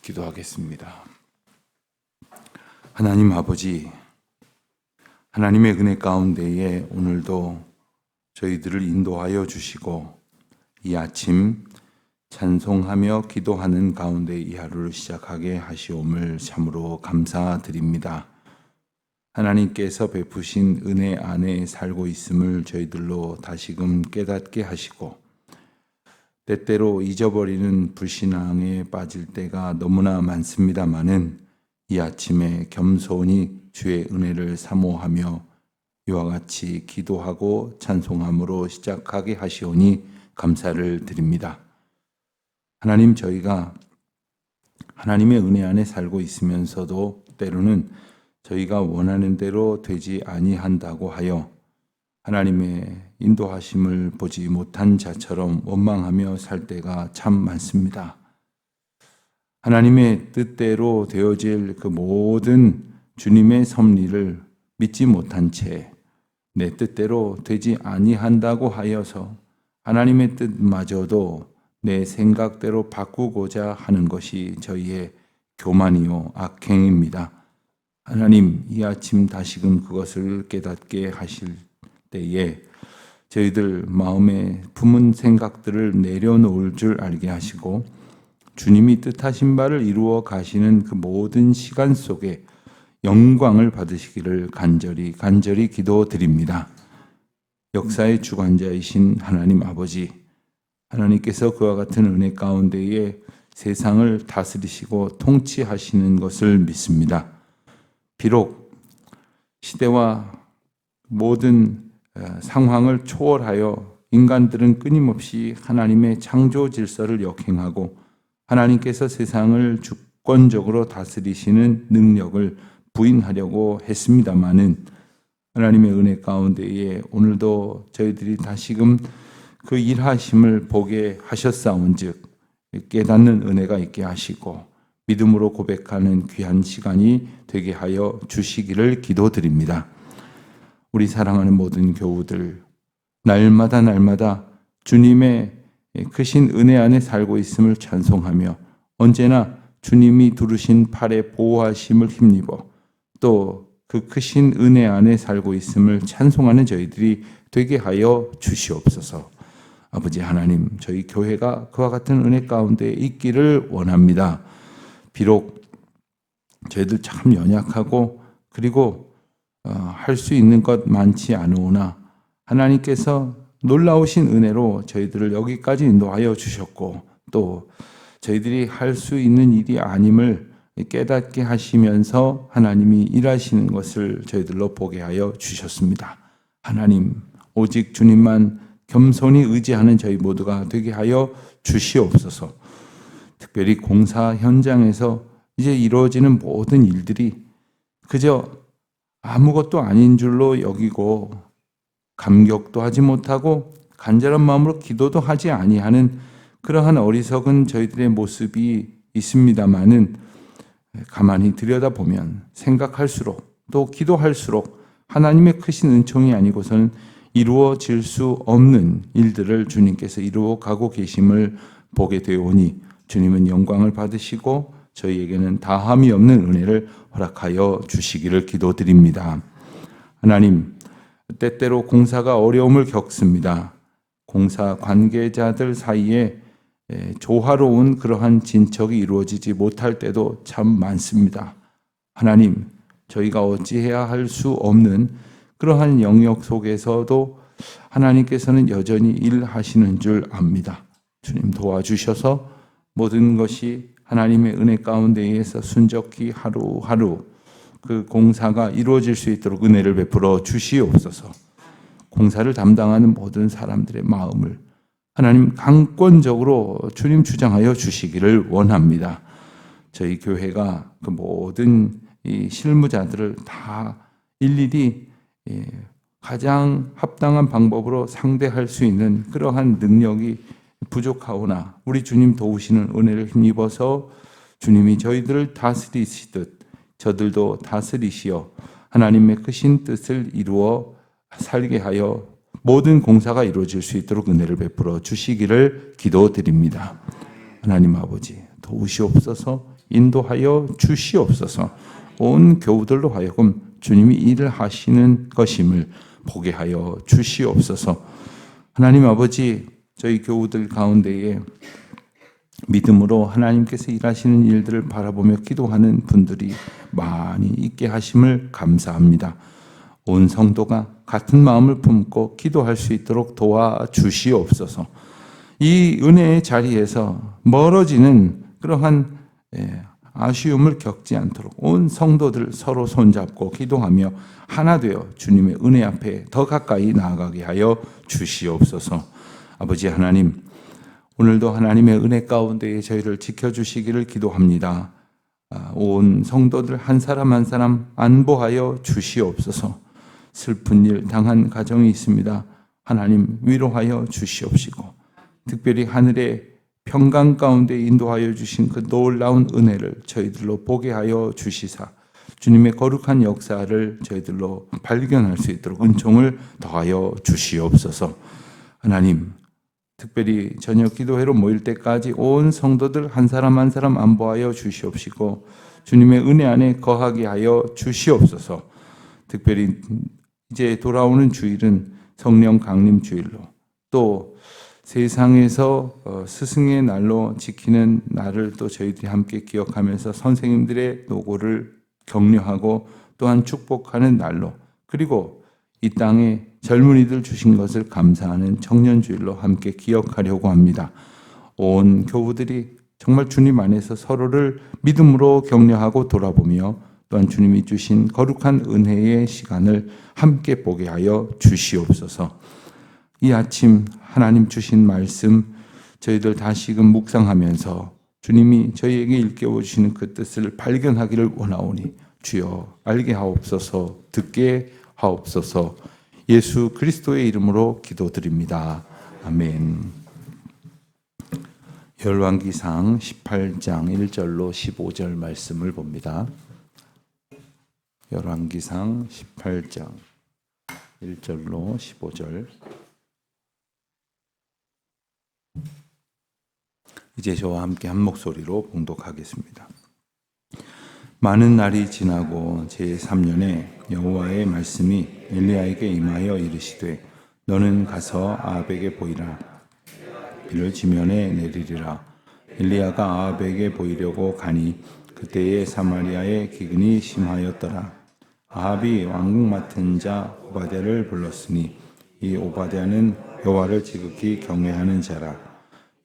기도하겠습니다. 하나님 아버지, 하나님의 은혜 가운데에 오늘도 저희들을 인도하여 주시고 이 아침 찬송하며 기도하는 가운데 이 하루를 시작하게 하시옴을 참으로 감사드립니다. 하나님께서 베푸신 은혜 안에 살고 있음을 저희들로 다시금 깨닫게 하시고 때때로 잊어버리는 불신앙에 빠질 때가 너무나 많습니다마는 이 아침에 겸손히 주의 은혜를 사모하며 이와 같이 기도하고 찬송함으로 시작하게 하시오니 감사를 드립니다. 하나님, 저희가 하나님의 은혜 안에 살고 있으면서도 때로는 저희가 원하는 대로 되지 아니한다고 하여 하나님의 인도하심을 보지 못한 자처럼 원망하며 살 때가 참 많습니다. 하나님의 뜻대로 되어질 그 모든 주님의 섭리를 믿지 못한 채 내 뜻대로 되지 아니한다고 하여서 하나님의 뜻마저도 내 생각대로 바꾸고자 하는 것이 저희의 교만이요 악행입니다. 하나님, 이 아침 다시금 그것을 깨닫게 하실 때에 저희들 마음에 품은 생각들을 내려놓을 줄 알게 하시고 주님이 뜻하신 바를 이루어 가시는 그 모든 시간 속에 영광을 받으시기를 간절히 기도드립니다. 역사의 주관자이신 하나님 아버지, 하나님께서 그와 같은 은혜 가운데에 세상을 다스리시고 통치하시는 것을 믿습니다. 비록 시대와 모든 상황을 초월하여 인간들은 끊임없이 하나님의 창조 질서를 역행하고 하나님께서 세상을 주권적으로 다스리시는 능력을 부인하려고 했습니다마는 하나님의 은혜 가운데에 오늘도 저희들이 다시금 그 일하심을 보게 하셨사온즉 깨닫는 은혜가 있게 하시고 믿음으로 고백하는 귀한 시간이 되게 하여 주시기를 기도드립니다. 우리 사랑하는 모든 교우들, 날마다 주님의 크신 은혜 안에 살고 있음을 찬송하며 언제나 주님이 두르신 팔에 보호하심을 힘입어 또 그 크신 은혜 안에 살고 있음을 찬송하는 저희들이 되게 하여 주시옵소서. 아버지 하나님, 저희 교회가 그와 같은 은혜 가운데 있기를 원합니다. 비록 저희들 참 연약하고 그리고 할 수 있는 것 많지 않으나 하나님께서 놀라우신 은혜로 저희들을 여기까지 인도하여 주셨고 또 저희들이 할 수 있는 일이 아님을 깨닫게 하시면서 하나님이 일하시는 것을 저희들로 보게 하여 주셨습니다. 하나님, 오직 주님만 겸손히 의지하는 저희 모두가 되게 하여 주시옵소서. 특별히 공사 현장에서 이제 이루어지는 모든 일들이 그저 아무것도 아닌 줄로 여기고 감격도 하지 못하고 간절한 마음으로 기도도 하지 아니하는 그러한 어리석은 저희들의 모습이 있습니다마는 가만히 들여다보면 생각할수록 또 기도할수록 하나님의 크신 은총이 아니고서는 이루어질 수 없는 일들을 주님께서 이루어 가고 계심을 보게 되오니 주님은 영광을 받으시고 저희에게는 다함이 없는 은혜를 허락하여 주시기를 기도드립니다. 하나님, 때때로 공사가 어려움을 겪습니다. 공사 관계자들 사이에 조화로운 그러한 진척이 이루어지지 못할 때도 참 많습니다. 하나님, 저희가 어찌해야 할 수 없는 그러한 영역 속에서도 하나님께서는 여전히 일하시는 줄 압니다. 주님 도와주셔서 모든 것이 하나님의 은혜 가운데에서 순적히 하루하루 그 공사가 이루어질 수 있도록 은혜를 베풀어 주시옵소서. 공사를 담당하는 모든 사람들의 마음을 하나님 강권적으로 주님 주장하여 주시기를 원합니다. 저희 교회가 그 모든 이 실무자들을 다 일일이 가장 합당한 방법으로 상대할 수 있는 그러한 능력이 부족하오나 우리 주님 도우시는 은혜를 힘입어서 주님이 저희들을 다스리시듯 저들도 다스리시어 하나님의 크신 뜻을 이루어 살게 하여 모든 공사가 이루어질 수 있도록 은혜를 베풀어 주시기를 기도드립니다. 하나님 아버지 도우시옵소서. 인도하여 주시옵소서. 온 교우들로 하여금 주님이 일을 하시는 것임을 보게 하여 주시옵소서. 하나님 아버지, 저희 교우들 가운데에 믿음으로 하나님께서 일하시는 일들을 바라보며 기도하는 분들이 많이 있게 하심을 감사합니다. 온 성도가 같은 마음을 품고 기도할 수 있도록 도와주시옵소서. 이 은혜의 자리에서 멀어지는 그러한 아쉬움을 겪지 않도록 온 성도들 서로 손잡고 기도하며 하나 되어 주님의 은혜 앞에 더 가까이 나아가게 하여 주시옵소서. 아버지 하나님, 오늘도 하나님의 은혜 가운데 저희를 지켜주시기를 기도합니다. 온 성도들 한 사람 한 사람 안보하여 주시옵소서. 슬픈 일 당한 가정이 있습니다. 하나님 위로하여 주시옵시고, 특별히 하늘의 평강 가운데 인도하여 주신 그 놀라운 은혜를 저희들로 보게 하여 주시사 주님의 거룩한 역사를 저희들로 발견할 수 있도록 은총을 더하여 주시옵소서. 하나님, 특별히 저녁 기도회로 모일 때까지 온 성도들 한 사람 한 사람 안보하여 주시옵시고 주님의 은혜 안에 거하게 하여 주시옵소서. 특별히 이제 돌아오는 주일은 성령 강림 주일로, 또 세상에서 스승의 날로 지키는 날을 또 저희들이 함께 기억하면서 선생님들의 노고를 격려하고 또한 축복하는 날로, 그리고 이 땅에 젊은이들 주신 것을 감사하는 청년주일로 함께 기억하려고 합니다. 온 교우들이 정말 주님 안에서 서로를 믿음으로 격려하고 돌아보며 또한 주님이 주신 거룩한 은혜의 시간을 함께 보게 하여 주시옵소서. 이 아침 하나님 주신 말씀 저희들 다시금 묵상하면서 주님이 저희에게 일깨워 주시는 그 뜻을 발견하기를 원하오니 주여 알게 하옵소서, 듣게 하옵소서. 예수 그리스도의 이름으로 기도드립니다. 아멘. 열왕기상 18장 1절로 15절 말씀을 봅니다. 열왕기상 18장 1절로 15절. 이제 저와 함께 한 목소리로 봉독하겠습니다. 많은 날이 지나고 제3년에 여호와의 말씀이 엘리야에게 임하여 이르시되 너는 가서 아합에게 보이라. 비를 지면에 내리리라. 엘리야가 아합에게 보이려고 가니 그때에 사마리아의 기근이 심하였더라. 아합이 왕궁 맡은 자 오바댜를 불렀으니 이 오바댜는 여호와를 지극히 경외하는 자라.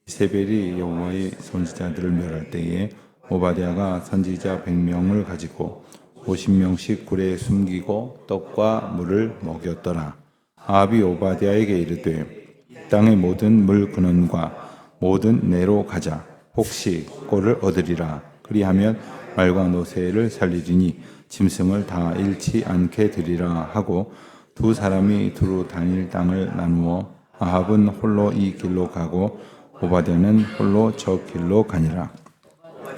이세벨이 여호와의 선지자들을 멸할 때에 오바댜가 선지자 100명을 가지고 50명씩 굴에 숨기고 떡과 물을 먹였더라. 아합이 오바댜에게 이르되 땅의 모든 물 근원과 모든 내로 가자. 혹시 꼴을 얻으리라. 그리하면 말과 노새를 살리리니 짐승을 다 잃지 않게 되리라 하고 두 사람이 두루 다닐 땅을 나누어 아합은 홀로 이 길로 가고 오바댜는 홀로 저 길로 가니라.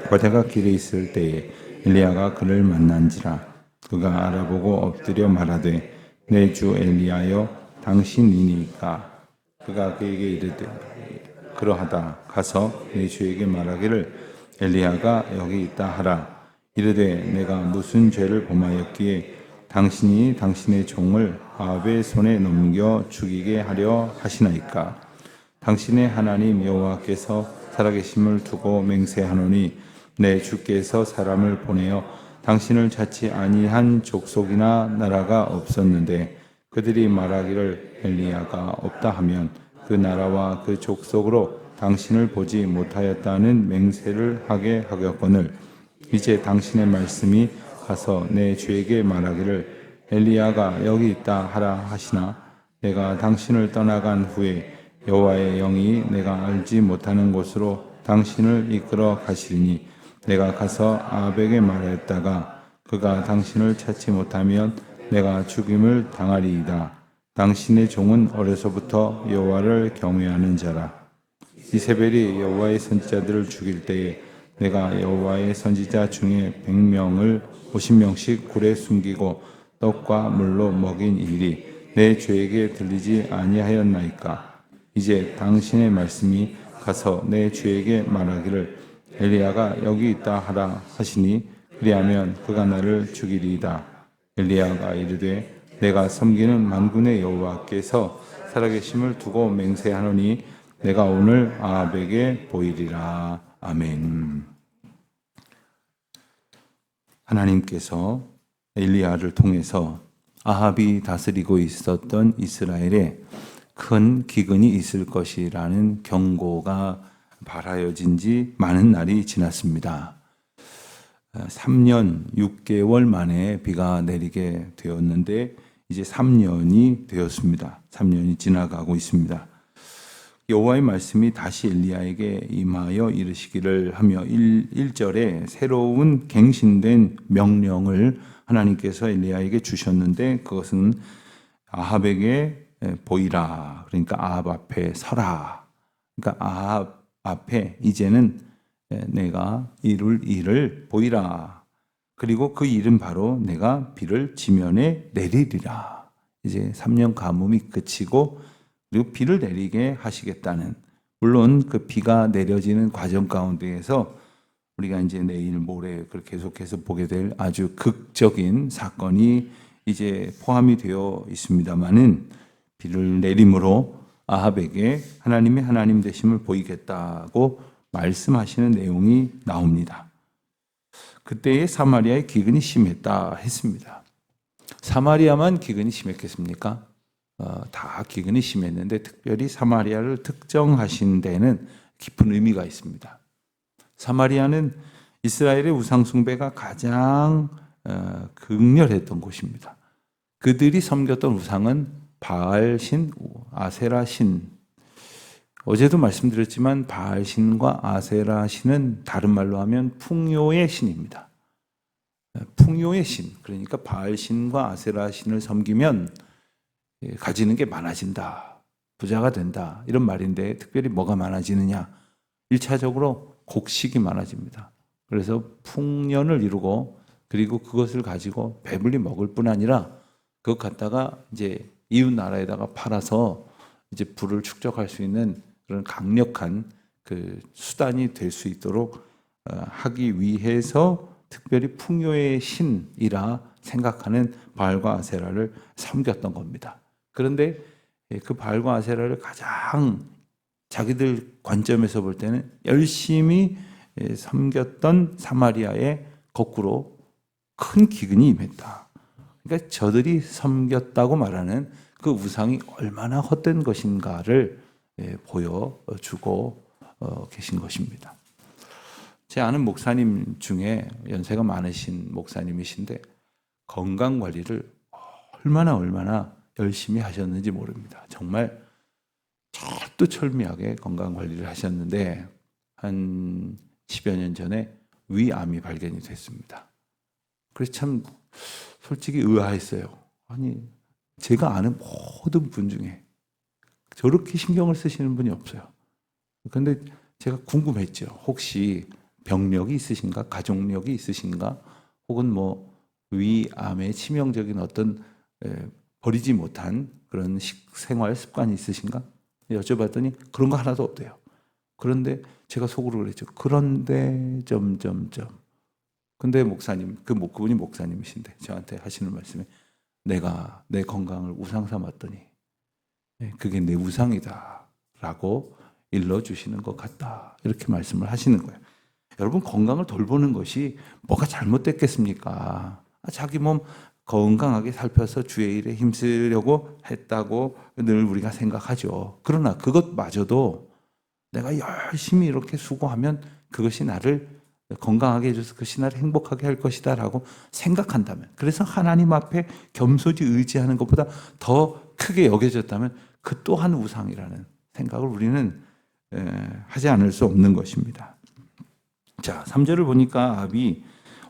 오바댜가 길에 있을 때에 엘리야가 그를 만난지라. 그가 알아보고 엎드려 말하되 내 주 엘리야여 당신이니까. 그가 그에게 이르되 그러하다. 가서 내 주에게 말하기를 엘리야가 여기 있다 하라. 이르되 내가 무슨 죄를 범하였기에 당신이 당신의 종을 아합의 손에 넘겨 죽이게 하려 하시나이까. 당신의 하나님 여호와께서 살아계심을 두고 맹세하노니 내 주께서 사람을 보내어 당신을 찾지 아니한 족속이나 나라가 없었는데 그들이 말하기를 엘리야가 없다 하면 그 나라와 그 족속으로 당신을 보지 못하였다는 맹세를 하게 하겠거늘 이제 당신의 말씀이 가서 내 주에게 말하기를 엘리야가 여기 있다 하라 하시나 내가 당신을 떠나간 후에 여호와의 영이 내가 알지 못하는 곳으로 당신을 이끌어 가시리니 내가 가서 아합에게 말하였다가 그가 당신을 찾지 못하면 내가 죽임을 당하리이다. 당신의 종은 어려서부터 여호와를 경외하는 자라. 이세벨이 여호와의 선지자들을 죽일 때에 내가 여호와의 선지자 중에 100명을 50명씩 굴에 숨기고 떡과 물로 먹인 일이 내 주에게 들리지 아니하였나이까. 이제 당신의 말씀이 가서 내 주에게 말하기를 엘리야가 여기 있다 하라 하시니 그리하면 그가 나를 죽이리이다. 엘리야가 이르되 내가 섬기는 만군의 여호와께서 살아계심을 두고 맹세하노니 내가 오늘 아합에게 보이리라. 아멘. 하나님께서 엘리야를 통해서 아합이 다스리고 있었던 이스라엘에 큰 기근이 있을 것이라는 경고가 발하여진 지 많은 날이 지났습니다. 3년 6개월 만에 비가 내리게 되었는데 이제 3년이 되었습니다. 3년이 지나가고 있습니다. 여호와의 말씀이 다시 엘리야에게 임하여 이르시기를 하며 1절에 새로운 갱신된 명령을 하나님께서 엘리야에게 주셨는데 그것은 아합에게 보이라. 그러니까 아합 앞에 서라. 그러니까 아합 앞에 이제는 내가 이룰 일을 보이라. 그리고 그 일은 바로 내가 비를 지면에 내리리라. 이제 3년 가뭄이 그치고 그리고 비를 내리게 하시겠다는, 물론 그 비가 내려지는 과정 가운데에서 우리가 이제 내일 모레 계속해서 보게 될 아주 극적인 사건이 이제 포함이 되어 있습니다만은 비를 내림으로 아합에게 하나님의 하나님 되심을 보이겠다고 말씀하시는 내용이 나옵니다. 그때의 사마리아의 기근이 심했다 했습니다. 사마리아만 기근이 심했겠습니까? 다 기근이 심했는데 특별히 사마리아를 특정하신 데는 깊은 의미가 있습니다. 사마리아는 이스라엘의 우상 숭배가 가장 극렬했던 곳입니다. 그들이 섬겼던 우상은 바알신, 아세라신. 어제도 말씀드렸지만 바알신과 아세라신은 다른 말로 하면 풍요의 신입니다. 풍요의 신, 그러니까 바알신과 아세라신을 섬기면 가지는 게 많아진다, 부자가 된다, 이런 말인데 특별히 뭐가 많아지느냐? 1차적으로 곡식이 많아집니다. 그래서 풍년을 이루고 그리고 그것을 가지고 배불리 먹을 뿐 아니라 그것 갖다가 이제 이웃 나라에다가 팔아서 이제 부를 축적할 수 있는 그런 강력한 그 수단이 될 수 있도록 하기 위해서 특별히 풍요의 신이라 생각하는 바알과 아세라를 섬겼던 겁니다. 그런데 그 바알과 아세라를 가장 자기들 관점에서 볼 때는 열심히 섬겼던 사마리아에 거꾸로 큰 기근이 임했다. 그러니까 저들이 섬겼다고 말하는 그 우상이 얼마나 헛된 것인가를 보여주고 계신 것입니다. 제 아는 목사님 중에 연세가 많으신 목사님이신데 건강관리를 얼마나 열심히 하셨는지 모릅니다. 정말 철두철미하게 건강관리를 하셨는데 한 10여 년 전에 위암이 발견이 됐습니다. 그래서 참 솔직히 의아했어요. 아니, 제가 아는 모든 분 중에 저렇게 신경을 쓰시는 분이 없어요. 그런데 제가 궁금했죠. 혹시 병력이 있으신가? 가족력이 있으신가? 혹은 뭐 위암의 치명적인 어떤 버리지 못한 그런 식생활 습관이 있으신가? 여쭤봤더니 그런 거 하나도 없대요. 그런데 제가 속으로 그랬죠. 그런데 근데 목사님, 그분이 목사님이신데 저한테 하시는 말씀에 내가 내 건강을 우상 삼았더니 그게 내 우상이다 라고 일러주시는 것 같다, 이렇게 말씀을 하시는 거예요. 여러분, 건강을 돌보는 것이 뭐가 잘못됐겠습니까? 자기 몸 건강하게 살펴서 주의 일에 힘쓰려고 했다고 늘 우리가 생각하죠. 그러나 그것마저도 내가 열심히 이렇게 수고하면 그것이 나를 건강하게 해줘서 그것이 나를 행복하게 할 것이다 라고 생각한다면, 그래서 하나님 앞에 겸손히 의지하는 것보다 더 크게 여겨졌다면 그 또한 우상이라는 생각을 우리는 하지 않을 수 없는 것입니다. 자, 3절을 보니까 아합이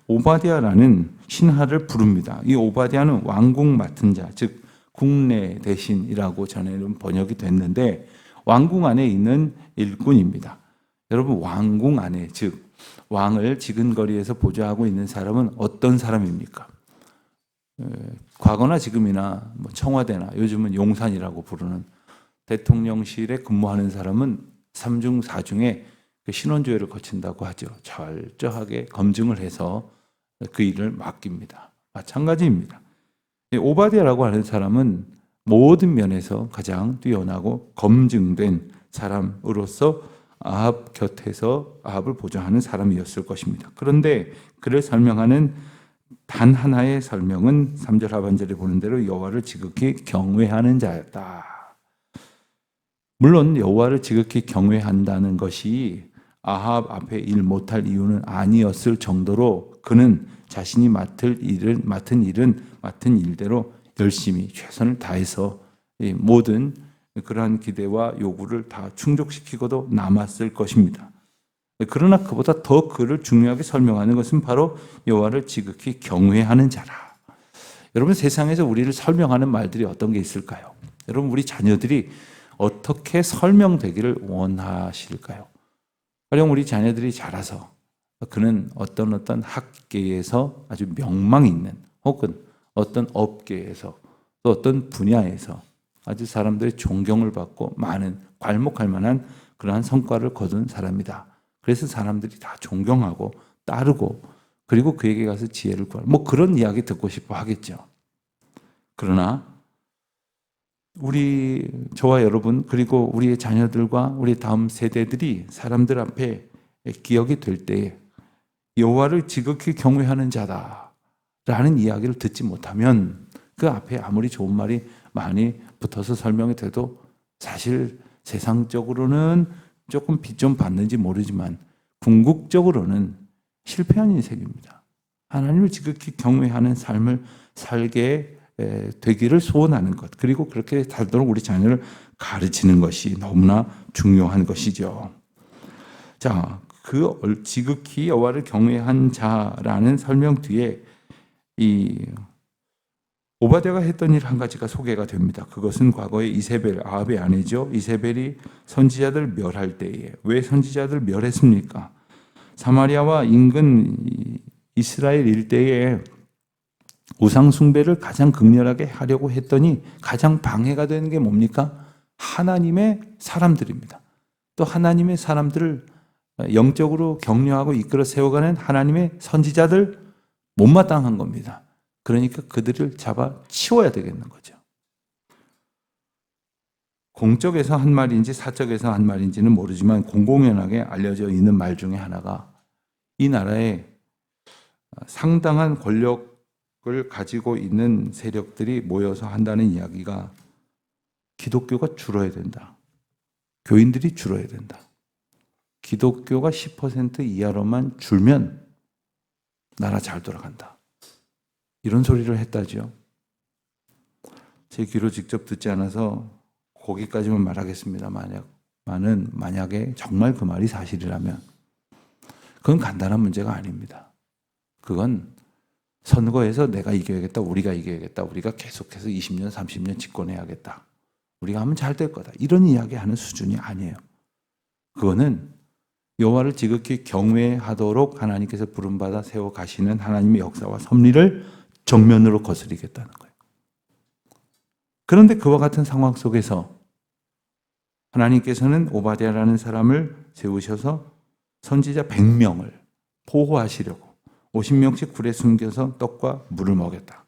오바댜라는 신하를 부릅니다. 이 오바댜는 왕궁 맡은 자, 즉 국내 대신이라고 전에는 번역이 됐는데 왕궁 안에 있는 일꾼입니다. 여러분, 왕궁 안에, 즉 왕을 지근거리에서 보좌하고 있는 사람은 어떤 사람입니까? 과거나 지금이나 청와대나 요즘은 용산이라고 부르는 대통령실에 근무하는 사람은 3중 4중에 그 신원조회를 거친다고 하죠. 철저하게 검증을 해서 그 일을 맡깁니다. 마찬가지입니다. 오바댜라고 하는 사람은 모든 면에서 가장 뛰어나고 검증된 사람으로서 아합 곁에서 아합을 보좌하는 사람이었을 것입니다. 그런데 그를 설명하는 단 하나의 설명은 3절 하반절에 보는 대로 여호와를 지극히 경외하는 자였다. 물론 여호와를 지극히 경외한다는 것이 아합 앞에 일 못할 이유는 아니었을 정도로 그는 자신이 맡은 일대로 열심히 최선을 다해서 모든 그러한 기대와 요구를 다 충족시키고도 남았을 것입니다. 그러나 그보다 더 그를 중요하게 설명하는 것은 바로 여호와를 지극히 경외하는 자라. 여러분, 세상에서 우리를 설명하는 말들이 어떤 게 있을까요? 여러분, 우리 자녀들이 어떻게 설명되기를 원하실까요? 가령 우리 자녀들이 자라서 그는 어떤 학계에서 아주 명망 있는, 혹은 어떤 업계에서, 또 어떤 분야에서 아주 사람들의 존경을 받고 많은 괄목할 만한 그러한 성과를 거둔 사람이다. 그래서 사람들이 다 존경하고 따르고, 그리고 그에게 가서 지혜를 구하는, 그런 이야기 듣고 싶어 하겠죠. 그러나 저와 여러분, 그리고 우리의 자녀들과 우리 다음 세대들이 사람들 앞에 기억이 될 때에 여호와를 지극히 경외하는 자다라는 이야기를 듣지 못하면 그 앞에 아무리 좋은 말이 많이 붙어서 설명이 돼도 사실 세상적으로는 조금 빚 좀 받는지 모르지만 궁극적으로는 실패한 인생입니다. 하나님을 지극히 경외하는 삶을 살게 되기를 소원하는 것, 그리고 그렇게 살도록 우리 자녀를 가르치는 것이 너무나 중요한 것이죠. 자, 그 지극히 여호와를 경외한 자라는 설명 뒤에 이 오바댜가 했던 일 한 가지가 소개가 됩니다. 그것은 과거에 이세벨, 아합의 아내죠. 이세벨이 선지자들 멸할 때에, 왜 선지자들 멸했습니까? 사마리아와 인근 이스라엘 일대에 우상 숭배를 가장 극렬하게 하려고 했더니 가장 방해가 되는 게 뭡니까? 하나님의 사람들입니다. 또 하나님의 사람들을 영적으로 격려하고 이끌어 세워가는 하나님의 선지자들 못마땅한 겁니다. 그러니까 그들을 잡아 치워야 되겠는 거죠. 공적에서 한 말인지 사적에서 한 말인지는 모르지만 공공연하게 알려져 있는 말 중에 하나가, 이 나라에 상당한 권력을 가지고 있는 세력들이 모여서 한다는 이야기가 기독교가 줄어야 된다. 교인들이 줄어야 된다. 기독교가 10% 이하로만 줄면 나라 잘 돌아간다. 이런 소리를 했다죠. 제 귀로 직접 듣지 않아서 거기까지만 말하겠습니다. 만약에 정말 그 말이 사실이라면 그건 간단한 문제가 아닙니다. 그건 선거에서 내가 이겨야겠다, 우리가 이겨야겠다, 우리가 계속해서 20년, 30년 집권해야겠다, 우리가 하면 잘 될 거다, 이런 이야기하는 수준이 아니에요. 그거는 여호와를 지극히 경외하도록 하나님께서 부름받아 세워가시는 하나님의 역사와 섭리를 정면으로 거스리겠다는 거예요. 그런데 그와 같은 상황 속에서 하나님께서는 오바댜라는 사람을 세우셔서 선지자 100명을 보호하시려고 50명씩 굴에 숨겨서 떡과 물을 먹였다.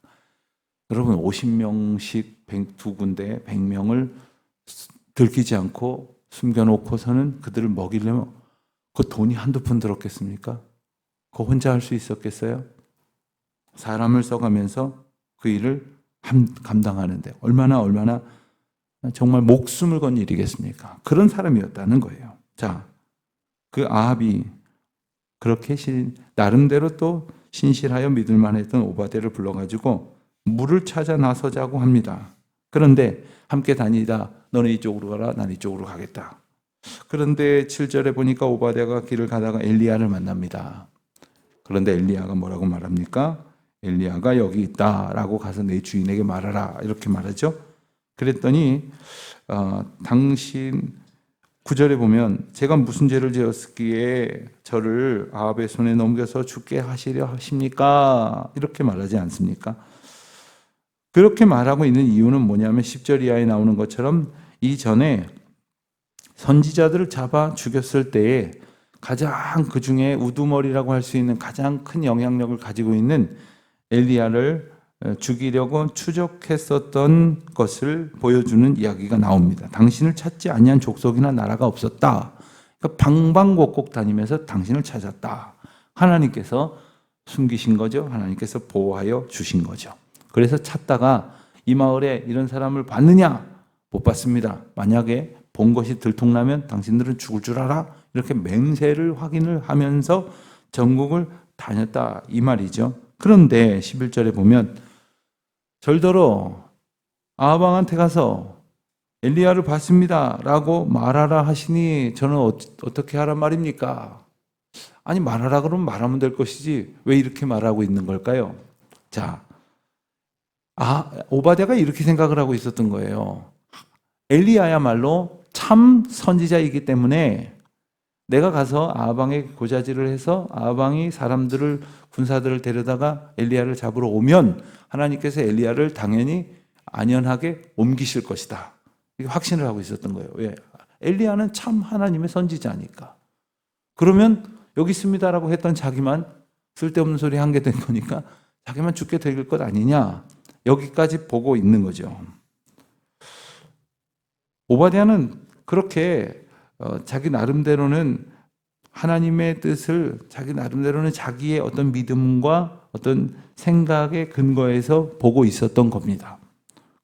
여러분, 50명씩 두 군데 100명을 들키지 않고 숨겨놓고서는 그들을 먹이려면 그 돈이 한두 푼 들었겠습니까? 그거 혼자 할 수 있었겠어요? 사람을 써가면서 그 일을 감당하는데 얼마나 정말 목숨을 건 일이겠습니까? 그런 사람이었다는 거예요. 자, 그 아합이 그렇게 나름대로 또 신실하여 믿을만 했던 오바댜를 불러가지고 물을 찾아 나서자고 합니다. 그런데 함께 다니다 너는 이쪽으로 가라, 난 이쪽으로 가겠다. 그런데 7절에 보니까 오바댜가 길을 가다가 엘리야를 만납니다. 그런데 엘리야가 뭐라고 말합니까? 엘리야가 여기 있다라고 가서 내 주인에게 말하라, 이렇게 말하죠. 그랬더니 당신 9절에 보면 제가 무슨 죄를 지었기에 저를 아합의 손에 넘겨서 죽게 하시려 하십니까? 이렇게 말하지 않습니까? 그렇게 말하고 있는 이유는 뭐냐면 10절 이하에 나오는 것처럼 이전에 선지자들을 잡아 죽였을 때에 가장 그 중에 우두머리라고 할 수 있는 가장 큰 영향력을 가지고 있는 엘리야를 죽이려고 추적했었던 것을 보여주는 이야기가 나옵니다. 당신을 찾지 아니한 족속이나 나라가 없었다. 그러니까 방방곡곡 다니면서 당신을 찾았다. 하나님께서 숨기신 거죠. 하나님께서 보호하여 주신 거죠. 그래서 찾다가 이 마을에 이런 사람을 봤느냐? 못 봤습니다. 만약에 본 것이 들통나면 당신들은 죽을 줄 알아? 이렇게 맹세를 확인을 하면서 전국을 다녔다 이 말이죠. 그런데 11절에 보면 절더러 아하방한테 가서 엘리야를 봤습니다 라고 말하라 하시니 저는 어떻게 하란 말입니까? 아니 말하라 그러면 말하면 될 것이지 왜 이렇게 말하고 있는 걸까요? 자, 오바댜가 이렇게 생각을 하고 있었던 거예요. 엘리야야말로 참 선지자이기 때문에 내가 가서 아하방에 고자질을 해서 아하방이 사람들을 군사들을 데려다가 엘리야를 잡으러 오면 하나님께서 엘리야를 당연히 안연하게 옮기실 것이다. 이게 확신을 하고 있었던 거예요. 왜? 엘리야는 참 하나님의 선지자니까. 그러면 여기 있습니다라고 했던 자기만 쓸데없는 소리 한 게 된 거니까 자기만 죽게 될 것 아니냐. 여기까지 보고 있는 거죠. 오바댜는 그렇게 자기 나름대로는 하나님의 뜻을 자기 나름대로는 자기의 어떤 믿음과 어떤 생각의 근거에서 보고 있었던 겁니다.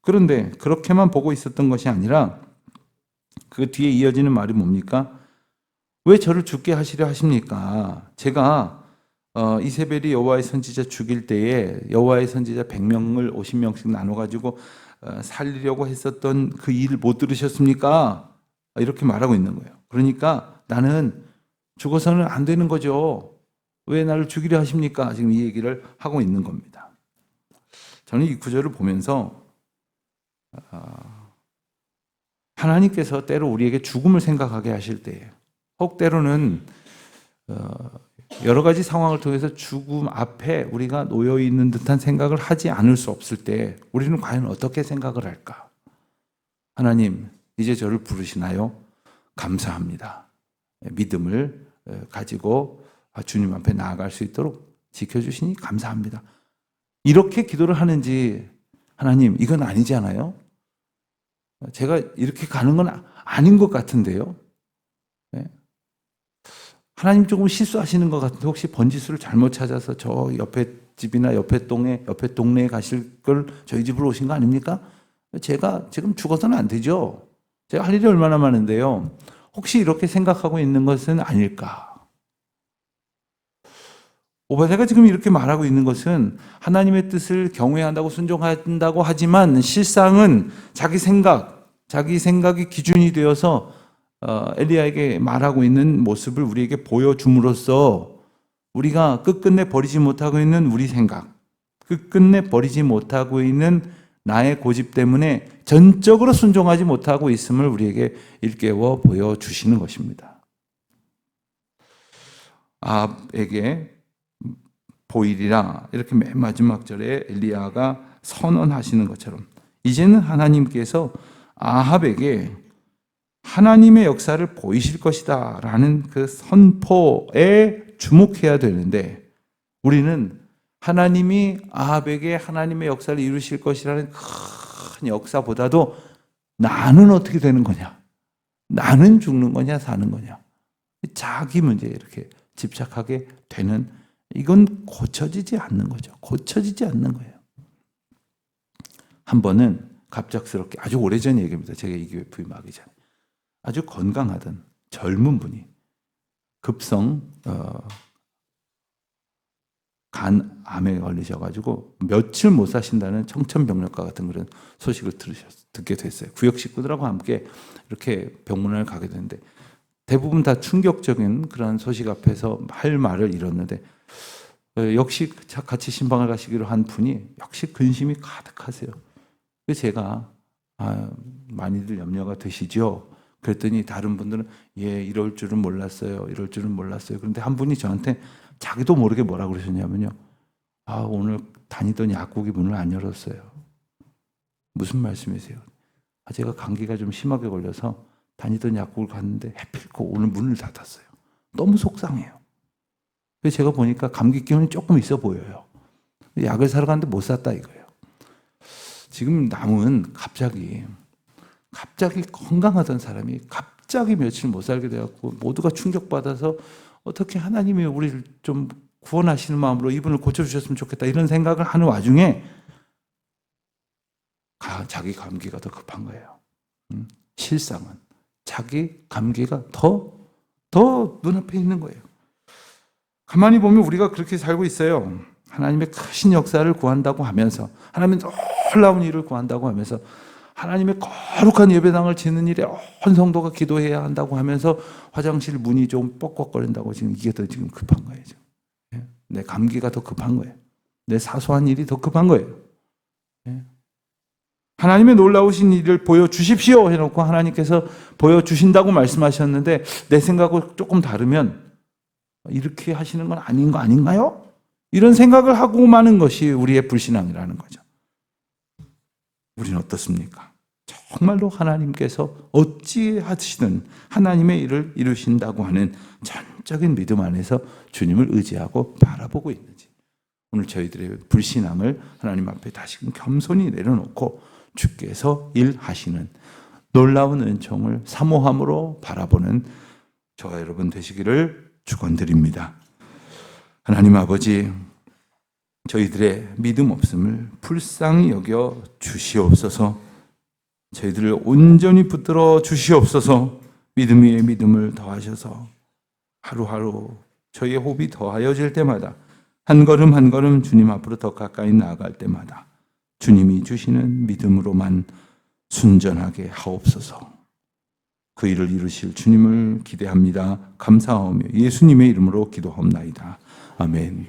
그런데 그렇게만 보고 있었던 것이 아니라 그 뒤에 이어지는 말이 뭡니까? 왜 저를 죽게 하시려 하십니까? 제가 이세벨이 여호와의 선지자 죽일 때에 여호와의 선지자 100명을 50명씩 나눠가지고 살리려고 했었던 그 일 못 들으셨습니까? 이렇게 말하고 있는 거예요. 그러니까 나는 죽어서는 안 되는 거죠. 왜 나를 죽이려 하십니까? 지금 이 얘기를 하고 있는 겁니다. 저는 이 구절을 보면서 하나님께서 때로 우리에게 죽음을 생각하게 하실 때, 혹 때로는 여러 가지 상황을 통해서 죽음 앞에 우리가 놓여 있는 듯한 생각을 하지 않을 수 없을 때 우리는 과연 어떻게 생각을 할까? 하나님, 이제 저를 부르시나요? 감사합니다. 믿음을 가지고 주님 앞에 나아갈 수 있도록 지켜주시니 감사합니다. 이렇게 기도를 하는지, 하나님, 이건 아니잖아요? 제가 이렇게 가는 건 아닌 것 같은데요? 하나님 조금 실수하시는 것 같은데 혹시 번지수를 잘못 찾아서 저 옆에 집이나 옆에 동네에 가실 걸 저희 집으로 오신 거 아닙니까? 제가 지금 죽어서는 안 되죠. 제가 할 일이 얼마나 많은데요. 혹시 이렇게 생각하고 있는 것은 아닐까? 오바댜가 지금 이렇게 말하고 있는 것은 하나님의 뜻을 경외한다고 순종한다고 하지만 실상은 자기 생각이 기준이 되어서 엘리야에게 말하고 있는 모습을 우리에게 보여줌으로써 우리가 끝끝내 버리지 못하고 있는 우리 생각, 끝끝내 버리지 못하고 있는 나의 고집 때문에 전적으로 순종하지 못하고 있음을 우리에게 일깨워 보여주시는 것입니다. 아합에게 보이리라 이렇게 맨 마지막 절에 엘리야가 선언하시는 것처럼 이제는 하나님께서 아합에게 하나님의 역사를 보이실 것이다 라는 그 선포에 주목해야 되는데 우리는 하나님이 아합에게 하나님의 역사를 이루실 것이라는 큰 역사보다도 나는 어떻게 되는 거냐, 나는 죽는 거냐 사는 거냐, 자기 문제에 이렇게 집착하게 되는, 이건 고쳐지지 않는 거죠. 고쳐지지 않는 거예요. 한 번은 갑작스럽게, 아주 오래전 얘기입니다. 제가 이 교회 부임하기 전에 아주 건강하던 젊은 분이 급성 간암에 걸리셔가지고 며칠 못 사신다는 청천벽력과 같은 그런 소식을 듣게 됐어요. 구역 식구들하고 함께 이렇게 병문안을 가게 됐는데 대부분 다 충격적인 그런 소식 앞에서 할 말을 잃었는데 역시 같이 신방을 가시기로 한 분이 역시 근심이 가득하세요. 그래서 제가 많이들 염려가 되시죠? 그랬더니 다른 분들은 이럴 줄은 몰랐어요. 이럴 줄은 몰랐어요. 그런데 한 분이 저한테 자기도 모르게 뭐라고 그러셨냐면요. 오늘 다니던 약국이 문을 안 열었어요. 무슨 말씀이세요? 제가 감기가 좀 심하게 걸려서 다니던 약국을 갔는데 해필 오늘 문을 닫았어요. 너무 속상해요. 그래서 제가 보니까 감기 기운이 조금 있어 보여요. 약을 사러 갔는데 못 샀다 이거예요. 지금 남은 갑자기 건강하던 사람이 갑자기 며칠 못 살게 돼갖고 모두가 충격받아서 어떻게 하나님이 우리를 좀 구원하시는 마음으로 이분을 고쳐주셨으면 좋겠다 이런 생각을 하는 와중에 자기 감기가 더 급한 거예요. 실상은 자기 감기가 더 눈앞에 있는 거예요. 가만히 보면 우리가 그렇게 살고 있어요. 하나님의 크신 역사를 구한다고 하면서, 하나님의 놀라운 일을 구한다고 하면서, 하나님의 거룩한 예배당을 짓는 일에 온 성도가 기도해야 한다고 하면서 화장실 문이 좀 뻑뻑거린다고 지금 이게 더 지금 급한 거예요. 지금. 내 감기가 더 급한 거예요. 내 사소한 일이 더 급한 거예요. 하나님의 놀라우신 일을 보여주십시오 해놓고 하나님께서 보여주신다고 말씀하셨는데 내 생각을 조금 다르면 이렇게 하시는 건 아닌 거 아닌가요? 이런 생각을 하고 마는 것이 우리의 불신앙이라는 거죠. 우리는 어떻습니까? 정말로 하나님께서 어찌하시든 하나님의 일을 이루신다고 하는 전적인 믿음 안에서 주님을 의지하고 바라보고 있는지, 오늘 저희들의 불신앙을 하나님 앞에 다시금 겸손히 내려놓고 주께서 일하시는 놀라운 은총을 사모함으로 바라보는 저와 여러분 되시기를 축원드립니다. 하나님 아버지, 저희들의 믿음 없음을 불쌍히 여겨 주시옵소서. 저희들을 온전히 붙들어 주시옵소서. 믿음 위에 믿음을 더하셔서 하루하루 저희의 호흡이 더하여질 때마다 한 걸음 한 걸음 주님 앞으로 더 가까이 나아갈 때마다 주님이 주시는 믿음으로만 순전하게 하옵소서. 그 일을 이루실 주님을 기대합니다. 감사하며 예수님의 이름으로 기도하옵나이다. 아멘.